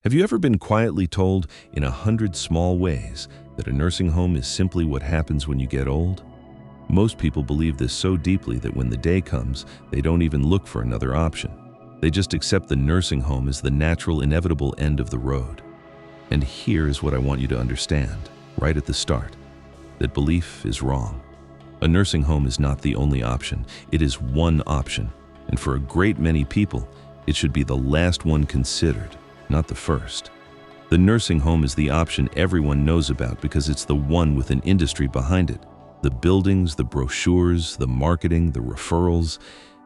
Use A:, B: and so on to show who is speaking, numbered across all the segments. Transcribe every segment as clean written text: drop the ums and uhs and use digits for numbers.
A: Have you ever been quietly told in 100 small ways that a nursing home is simply what happens when you get old? Most people believe this so deeply that when the day comes, they don't even look for another option. They just accept the nursing home as the natural, inevitable end of the road. And here is what I want you to understand, right at the start, that belief is wrong. A nursing home is not the only option. It is one option. And for a great many people, it should be the last one considered, not the first. The nursing home is the option everyone knows about because it's the one with an industry behind it. The buildings, the brochures, the marketing, the referrals.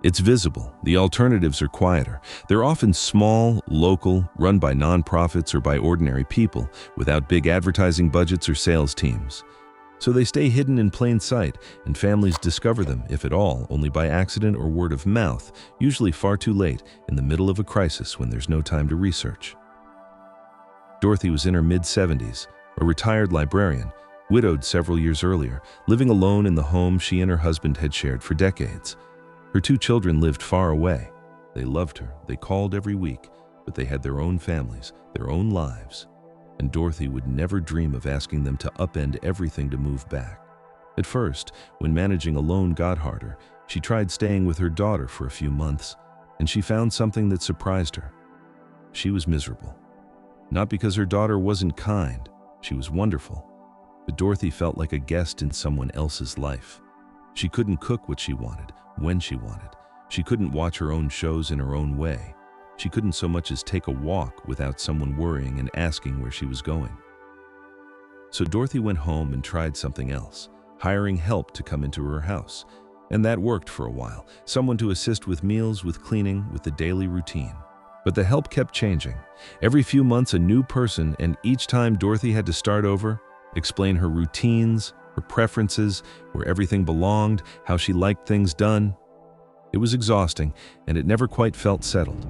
A: It's visible. The alternatives are quieter. They're often small, local, run by nonprofits or by ordinary people, without big advertising budgets or sales teams. So they stay hidden in plain sight, and families discover them, if at all, only by accident or word of mouth, usually far too late, in the middle of a crisis when there's no time to research. Dorothy was in her mid-70s, a retired librarian, widowed several years earlier, living alone in the home she and her husband had shared for decades. Her two children lived far away. They loved her, they called every week, but they had their own families, their own lives. And Dorothy would never dream of asking them to upend everything to move back. At first, when managing alone got harder, she tried staying with her daughter for a few months, and she found something that surprised her. She was miserable. Not because her daughter wasn't kind, she was wonderful, but Dorothy felt like a guest in someone else's life. She couldn't cook what she wanted, when she wanted. She couldn't watch her own shows in her own way. She couldn't so much as take a walk without someone worrying and asking where she was going. So Dorothy went home and tried something else, hiring help to come into her house. And that worked for a while, someone to assist with meals, with cleaning, with the daily routine. But the help kept changing. Every few months a new person, and each time Dorothy had to start over, explain her routines, her preferences, where everything belonged, how she liked things done. It was exhausting, and it never quite felt settled.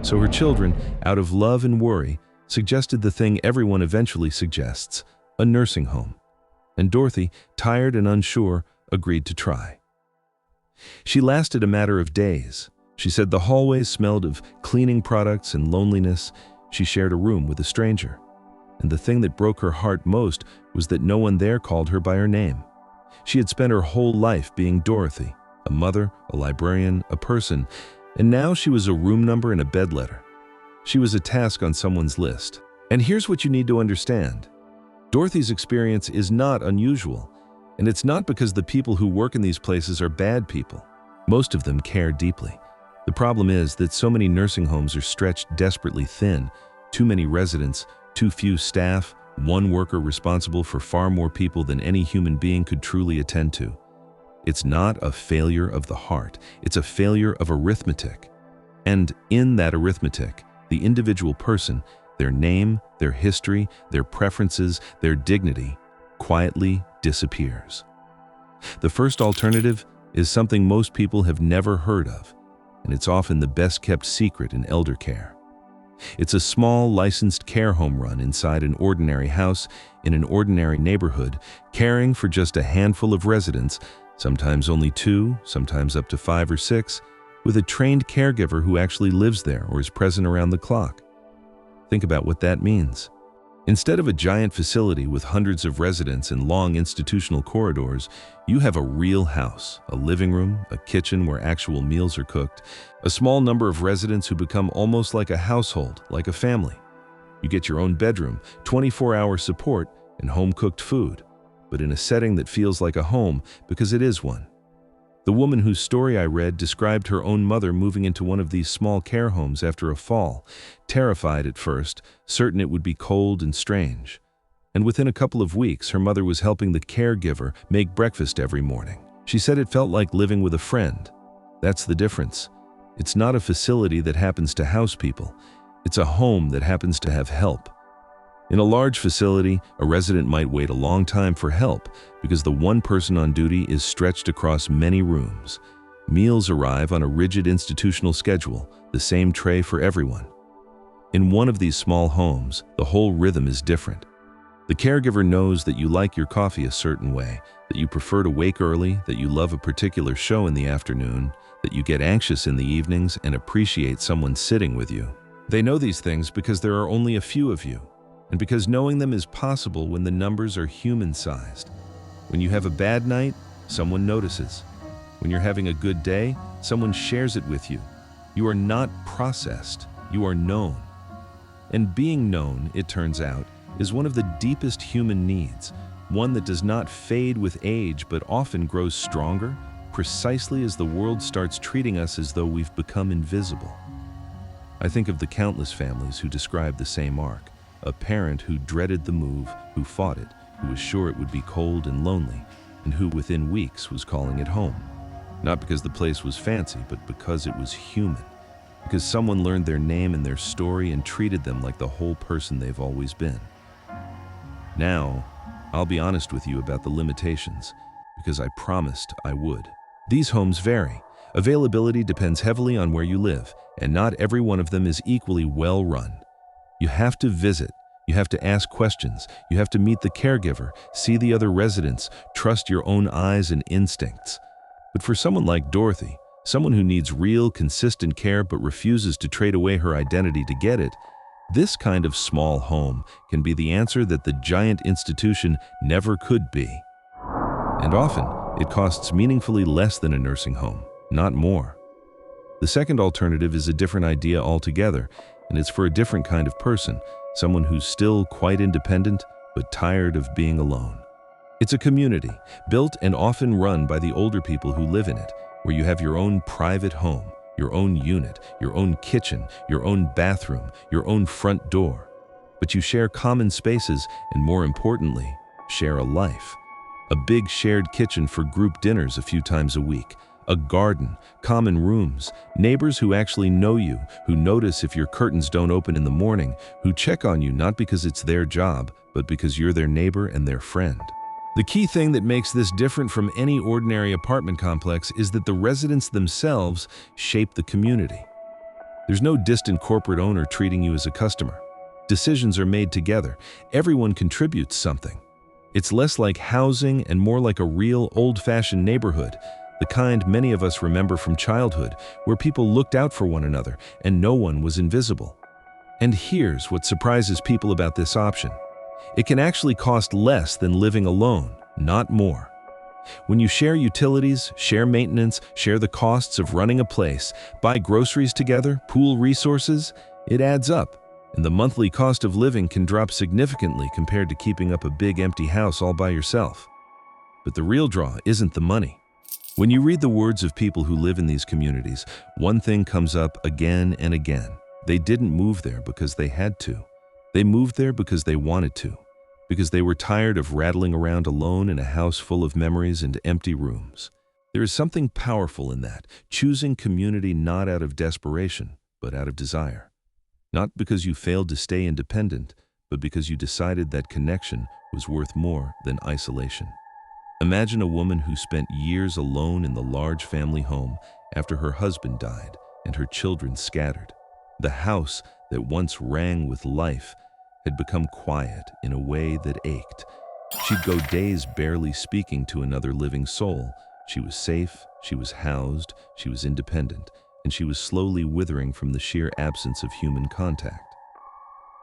A: So her children, out of love and worry, suggested the thing everyone eventually suggests, a nursing home. And Dorothy, tired and unsure, agreed to try. She lasted a matter of days. She said the hallways smelled of cleaning products and loneliness. She shared a room with a stranger. And the thing that broke her heart most was that no one there called her by her name. She had spent her whole life being Dorothy, a mother, a librarian, a person, and now she was a room number and a bed letter. She was a task on someone's list. And here's what you need to understand. Dorothy's experience is not unusual, and it's not because the people who work in these places are bad people. Most of them care deeply. The problem is that so many nursing homes are stretched desperately thin, too many residents, too few staff, one worker responsible for far more people than any human being could truly attend to. It's not a failure of the heart, it's a failure of arithmetic. And in that arithmetic, the individual person, their name, their history, their preferences, their dignity, quietly disappears. The first alternative is something most people have never heard of, and it's often the best-kept secret in elder care. It's a small, licensed care home run inside an ordinary house in an ordinary neighborhood, caring for just a handful of residents, sometimes only 2, sometimes up to 5 or 6, with a trained caregiver who actually lives there or is present around the clock. Think about what that means. Instead of a giant facility with hundreds of residents and long institutional corridors, you have a real house, a living room, a kitchen where actual meals are cooked, a small number of residents who become almost like a household, like a family. You get your own bedroom, 24-hour support, and home-cooked food, but in a setting that feels like a home because it is one. The woman whose story I read described her own mother moving into one of these small care homes after a fall, terrified at first, certain it would be cold and strange. And within a couple of weeks, her mother was helping the caregiver make breakfast every morning. She said it felt like living with a friend. That's the difference. It's not a facility that happens to house people. It's a home that happens to have help. In a large facility, a resident might wait a long time for help because the one person on duty is stretched across many rooms. Meals arrive on a rigid institutional schedule, the same tray for everyone. In one of these small homes, the whole rhythm is different. The caregiver knows that you like your coffee a certain way, that you prefer to wake early, that you love a particular show in the afternoon, that you get anxious in the evenings and appreciate someone sitting with you. They know these things because there are only a few of you, and because knowing them is possible when the numbers are human-sized. When you have a bad night, someone notices. When you're having a good day, someone shares it with you. You are not processed, you are known. And being known, it turns out, is one of the deepest human needs, one that does not fade with age but often grows stronger, precisely as the world starts treating us as though we've become invisible. I think of the countless families who describe the same arc, a parent who dreaded the move, who fought it, who was sure it would be cold and lonely, and who within weeks was calling it home. Not because the place was fancy, but because it was human. Because someone learned their name and their story and treated them like the whole person they've always been. Now, I'll be honest with you about the limitations, because I promised I would. These homes vary. Availability depends heavily on where you live, and not every one of them is equally well run. You have to visit, you have to ask questions, you have to meet the caregiver, see the other residents, trust your own eyes and instincts. But for someone like Dorothy, someone who needs real, consistent care but refuses to trade away her identity to get it, this kind of small home can be the answer that the giant institution never could be. And often, it costs meaningfully less than a nursing home, not more. The second alternative is a different idea altogether, and it's for a different kind of person, someone who's still quite independent but tired of being alone. It's a community, built and often run by the older people who live in it, where you have your own private home, your own unit, your own kitchen, your own bathroom, your own front door. But you share common spaces and, more importantly, share a life. A big shared kitchen for group dinners a few times a week, a garden, common rooms, neighbors who actually know you, who notice if your curtains don't open in the morning, who check on you not because it's their job, but because you're their neighbor and their friend. The key thing that makes this different from any ordinary apartment complex is that the residents themselves shape the community. There's no distant corporate owner treating you as a customer. Decisions are made together. Everyone contributes something. It's less like housing and more like a real, old-fashioned neighborhood, the kind many of us remember from childhood, where people looked out for one another and no one was invisible. And here's what surprises people about this option. It can actually cost less than living alone, not more. When you share utilities, share maintenance, share the costs of running a place, buy groceries together, pool resources, it adds up, and the monthly cost of living can drop significantly compared to keeping up a big empty house all by yourself. But the real draw isn't the money. When you read the words of people who live in these communities, one thing comes up again and again. They didn't move there because they had to. They moved there because they wanted to, because they were tired of rattling around alone in a house full of memories and empty rooms. There is something powerful in that, choosing community not out of desperation, but out of desire. Not because you failed to stay independent, but because you decided that connection was worth more than isolation. Imagine a woman who spent years alone in the large family home after her husband died and her children scattered. The house that once rang with life had become quiet in a way that ached. She'd go days barely speaking to another living soul. She was safe, she was housed, she was independent, and she was slowly withering from the sheer absence of human contact.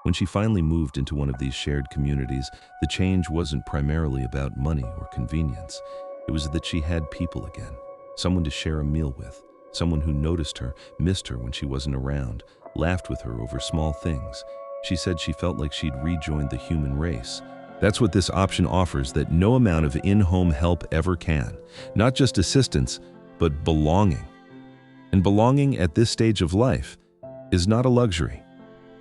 A: When she finally moved into one of these shared communities, the change wasn't primarily about money or convenience. It was that she had people again, someone to share a meal with, someone who noticed her, missed her when she wasn't around, laughed with her over small things. She said she felt like she'd rejoined the human race. That's what this option offers that no amount of in-home help ever can. Not just assistance, but belonging. And belonging at this stage of life is not a luxury.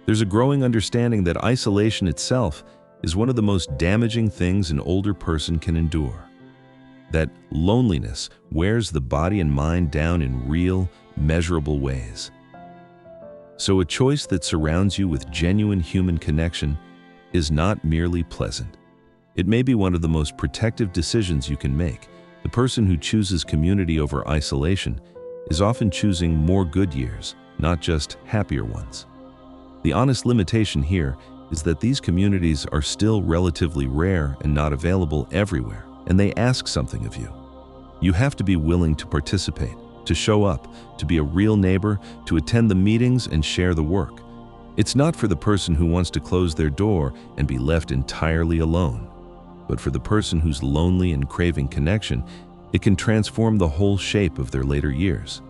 A: There's a growing understanding that isolation itself is one of the most damaging things an older person can endure. That loneliness wears the body and mind down in real, measurable ways. So a choice that surrounds you with genuine human connection is not merely pleasant. It may be one of the most protective decisions you can make. The person who chooses community over isolation is often choosing more good years, not just happier ones. The honest limitation here is that these communities are still relatively rare and not available everywhere, and they ask something of you. You have to be willing to participate, to show up, to be a real neighbor, to attend the meetings and share the work. It's not for the person who wants to close their door and be left entirely alone, but for the person who's lonely and craving connection. It can transform the whole shape of their later years.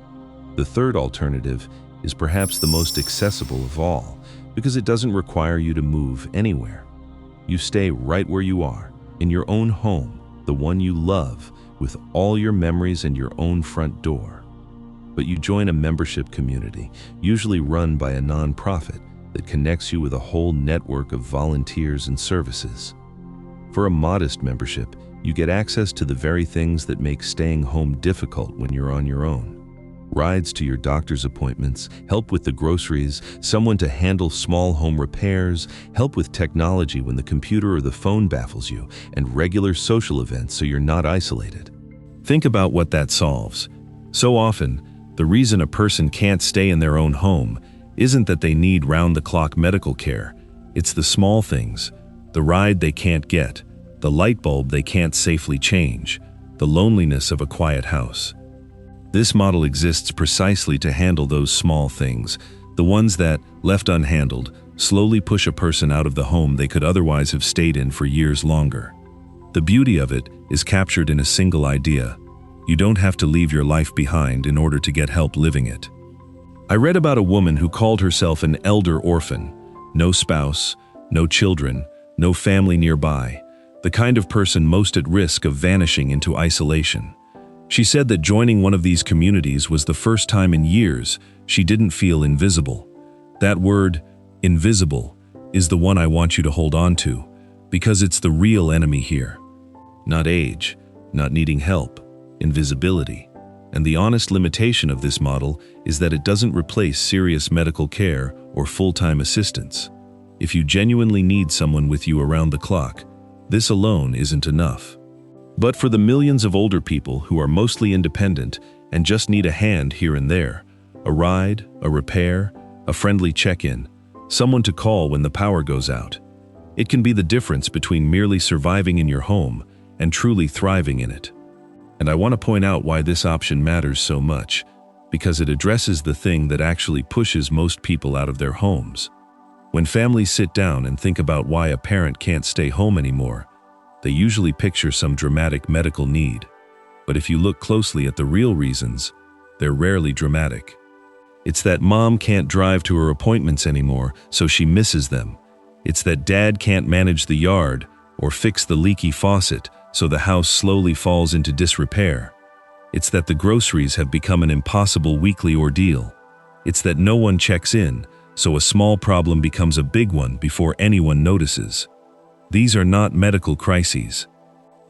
A: The third alternative is perhaps the most accessible of all, because it doesn't require you to move anywhere. You stay right where you are, in your own home, the one you love, with all your memories and your own front door. But you join a membership community, usually run by a nonprofit, that connects you with a whole network of volunteers and services. For a modest membership, you get access to the very things that make staying home difficult when you're on your own. Rides to your doctor's appointments, help with the groceries, someone to handle small home repairs, help with technology when the computer or the phone baffles you, and regular social events so you're not isolated. Think about what that solves. So often, the reason a person can't stay in their own home isn't that they need round-the-clock medical care. It's the small things, the ride they can't get, the light bulb they can't safely change, the loneliness of a quiet house. This model exists precisely to handle those small things, the ones that, left unhandled, slowly push a person out of the home they could otherwise have stayed in for years longer. The beauty of it is captured in a single idea. You don't have to leave your life behind in order to get help living it. I read about a woman who called herself an elder orphan. No spouse, no children, no family nearby. The kind of person most at risk of vanishing into isolation. She said that joining one of these communities was the first time in years she didn't feel invisible. That word, invisible, is the one I want you to hold on to, because it's the real enemy here. Not age, not needing help, invisibility. And the honest limitation of this model is that it doesn't replace serious medical care or full-time assistance. If you genuinely need someone with you around the clock, this alone isn't enough. But for the millions of older people who are mostly independent and just need a hand here and there, a ride, a repair, a friendly check-in, someone to call when the power goes out, it can be the difference between merely surviving in your home and truly thriving in it. And I want to point out why this option matters so much, because it addresses the thing that actually pushes most people out of their homes. When families sit down and think about why a parent can't stay home anymore, they usually picture some dramatic medical need. But if you look closely at the real reasons, they're rarely dramatic. It's that mom can't drive to her appointments anymore, so she misses them. It's that dad can't manage the yard or fix the leaky faucet, so the house slowly falls into disrepair. It's that the groceries have become an impossible weekly ordeal. It's that no one checks in, so a small problem becomes a big one before anyone notices. These are not medical crises.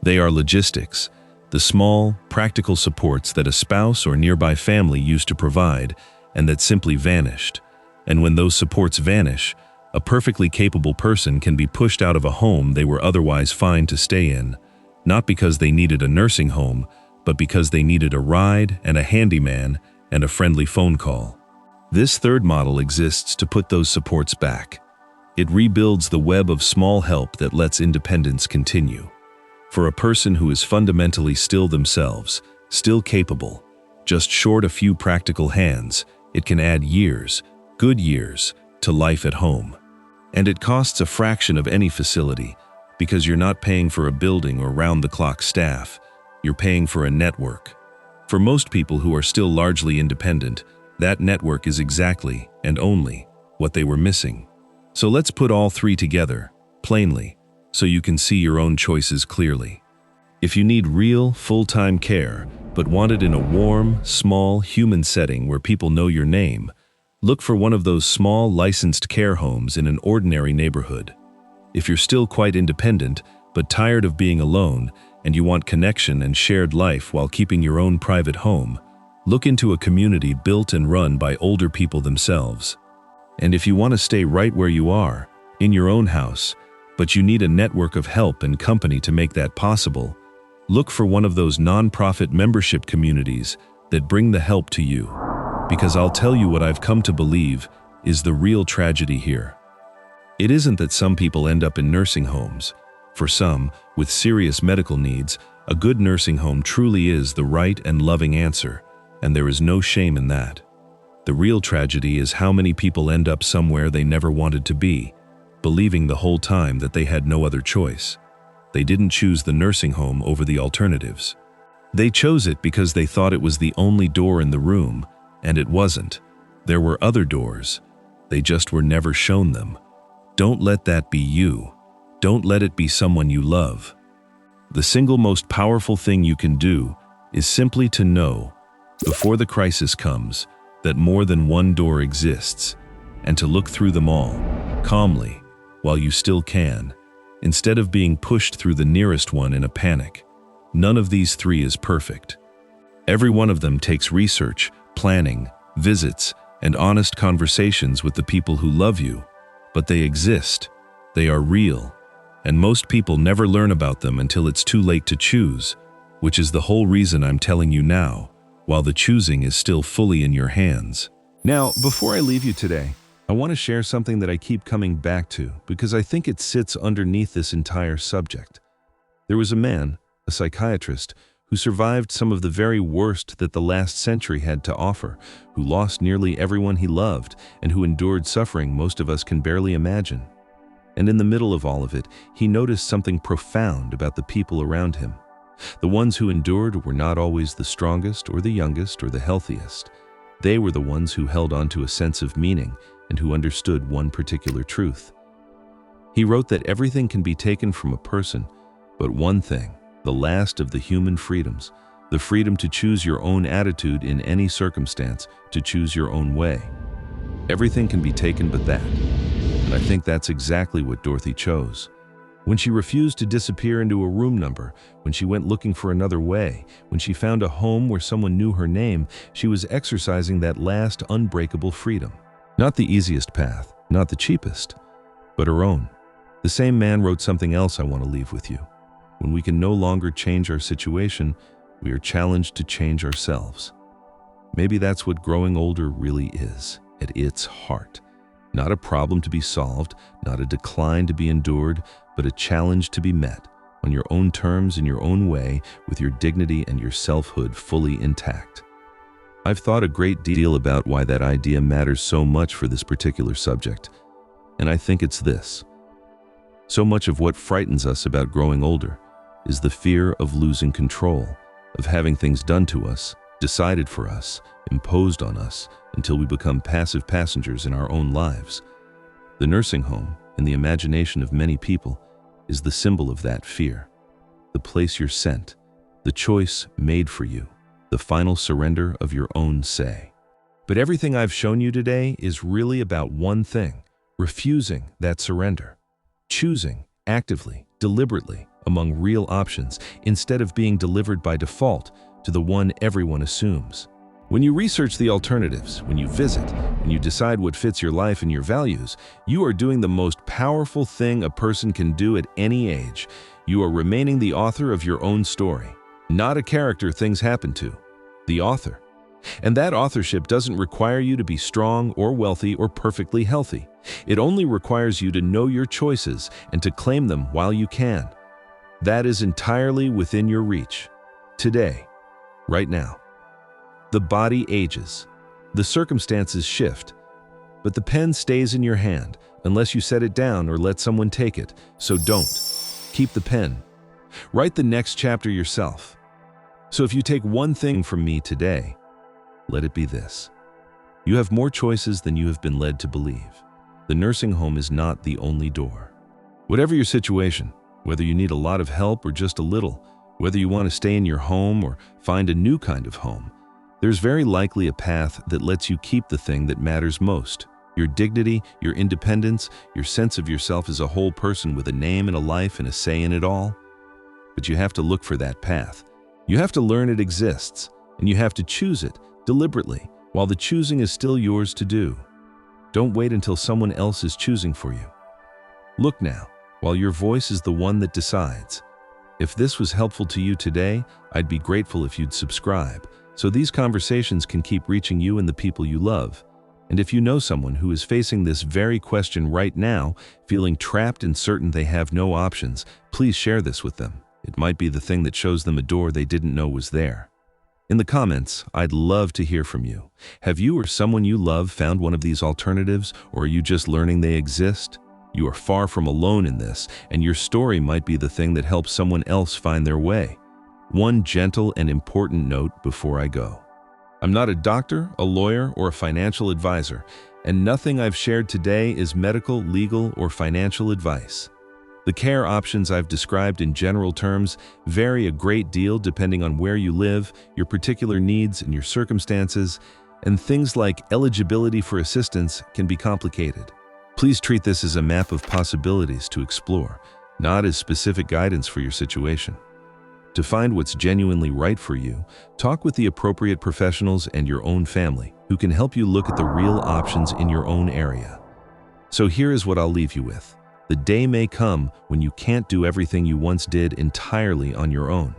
A: They are logistics, the small, practical supports that a spouse or nearby family used to provide and that simply vanished. And when those supports vanish, a perfectly capable person can be pushed out of a home they were otherwise fine to stay in, not because they needed a nursing home, but because they needed a ride and a handyman and a friendly phone call. This third model exists to put those supports back. It rebuilds the web of small help that lets independence continue. For a person who is fundamentally still themselves, still capable, just short a few practical hands, it can add years, good years, to life at home. And it costs a fraction of any facility, because you're not paying for a building or round-the-clock staff, you're paying for a network. For most people who are still largely independent, that network is exactly, and only, what they were missing. So let's put all three together, plainly, so you can see your own choices clearly. If you need real, full-time care, but want it in a warm, small, human setting where people know your name, look for one of those small, licensed care homes in an ordinary neighborhood. If you're still quite independent, but tired of being alone, and you want connection and shared life while keeping your own private home, look into a community built and run by older people themselves. And if you want to stay right where you are, in your own house, but you need a network of help and company to make that possible, look for one of those nonprofit membership communities that bring the help to you. Because I'll tell you what I've come to believe is the real tragedy here. It isn't that some people end up in nursing homes. For some, with serious medical needs, a good nursing home truly is the right and loving answer, and there is no shame in that.
B: The real tragedy is how many people end up somewhere they never wanted to be, believing the whole time that they had no other choice. They didn't choose the nursing home over the alternatives. They chose it because they thought it was the only door in the room, and it wasn't. There were other doors. They just were never shown them. Don't let that be you. Don't let it be someone you love. The single most powerful thing you can do is simply to know, before the crisis comes, that more than one door exists, and to look through them all, calmly, while you still can, instead of being pushed through the nearest one in a panic. None of these three is perfect. Every one of them takes research, planning, visits, and honest conversations with the people who love you, but they exist, they are real, and most people never learn about them until it's too late to choose, which is the whole reason I'm telling you now, while the choosing is still fully in your hands.
A: Now, before I leave you today, I want to share something that I keep coming back to because I think it sits underneath this entire subject. There was a man, a psychiatrist, who survived some of the very worst that the last century had to offer, who lost nearly everyone he loved, and who endured suffering most of us can barely imagine. And in the middle of all of it, he noticed something profound about the people around him. The ones who endured were not always the strongest or the youngest or the healthiest. They were the ones who held on to a sense of meaning and who understood one particular truth. He wrote that everything can be taken from a person, but one thing, the last of the human freedoms, the freedom to choose your own attitude in any circumstance, to choose your own way. Everything can be taken but that. And I think that's exactly what Dorothy chose. When she refused to disappear into a room number, when she went looking for another way, when she found a home where someone knew her name, she was exercising that last unbreakable freedom. Not the easiest path, not the cheapest, but her own. The same man wrote something else I want to leave with you. When we can no longer change our situation, we are challenged to change ourselves. Maybe that's what growing older really is, at its heart. Not a problem to be solved, not a decline to be endured, but a challenge to be met, on your own terms, in your own way, with your dignity and your selfhood fully intact. I've thought a great deal about why that idea matters so much for this particular subject, and I think it's this. So much of what frightens us about growing older is the fear of losing control, of having things done to us, decided for us, imposed on us, until we become passive passengers in our own lives. The nursing home, in the imagination of many people, is the symbol of that fear. The place you're sent, the choice made for you, the final surrender of your own say. But everything I've shown you today is really about one thing: refusing that surrender. Choosing, actively, deliberately, among real options, instead of being delivered by default to the one everyone assumes. When you research the alternatives, when you visit, when you decide what fits your life and your values, you are doing the most powerful thing a person can do at any age. You are remaining the author of your own story, not a character things happen to, the author. And that authorship doesn't require you to be strong or wealthy or perfectly healthy. It only requires you to know your choices and to claim them while you can. That is entirely within your reach. Today, right now. The body ages. The circumstances shift. But the pen stays in your hand unless you set it down or let someone take it. So don't. Keep the pen. Write the next chapter yourself. So if you take one thing from me today, let it be this. You have more choices than you have been led to believe. The nursing home is not the only door. Whatever your situation, whether you need a lot of help or just a little, whether you want to stay in your home or find a new kind of home, there's very likely a path that lets you keep the thing that matters most: your dignity, your independence, your sense of yourself as a whole person with a name and a life and a say in it all. But you have to look for that path. You have to learn it exists, and you have to choose it deliberately, while the choosing is still yours to do. Don't wait until someone else is choosing for you. Look now, while your voice is the one that decides. If this was helpful to you today, I'd be grateful if you'd subscribe, so these conversations can keep reaching you and the people you love. And if you know someone who is facing this very question right now, feeling trapped and certain they have no options, please share this with them. It might be the thing that shows them a door they didn't know was there. In the comments, I'd love to hear from you. Have you or someone you love found one of these alternatives, or are you just learning they exist? You are far from alone in this, and your story might be the thing that helps someone else find their way. One gentle and important note before I go. I'm not a doctor, a lawyer, or a financial advisor, and nothing I've shared today is medical, legal, or financial advice. The care options I've described in general terms vary a great deal depending on where you live, your particular needs and your circumstances, and things like eligibility for assistance can be complicated. Please treat this as a map of possibilities to explore, not as specific guidance for your situation. To find what's genuinely right for you, talk with the appropriate professionals and your own family who can help you look at the real options in your own area. So here is what I'll leave you with. The day may come when you can't do everything you once did entirely on your own.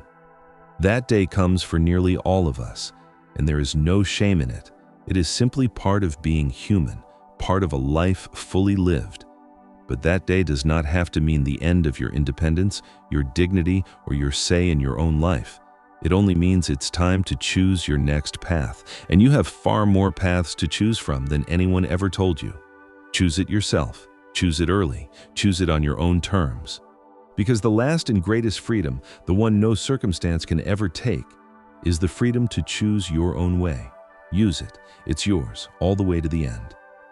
A: That day comes for nearly all of us, and there is no shame in it. It is simply part of being human, part of a life fully lived. But that day does not have to mean the end of your independence, your dignity, or your say in your own life. It only means it's time to choose your next path, and you have far more paths to choose from than anyone ever told you. Choose it yourself. Choose it early. Choose it on your own terms. Because the last and greatest freedom, the one no circumstance can ever take, is the freedom to choose your own way. Use it. It's yours, all the way to the end.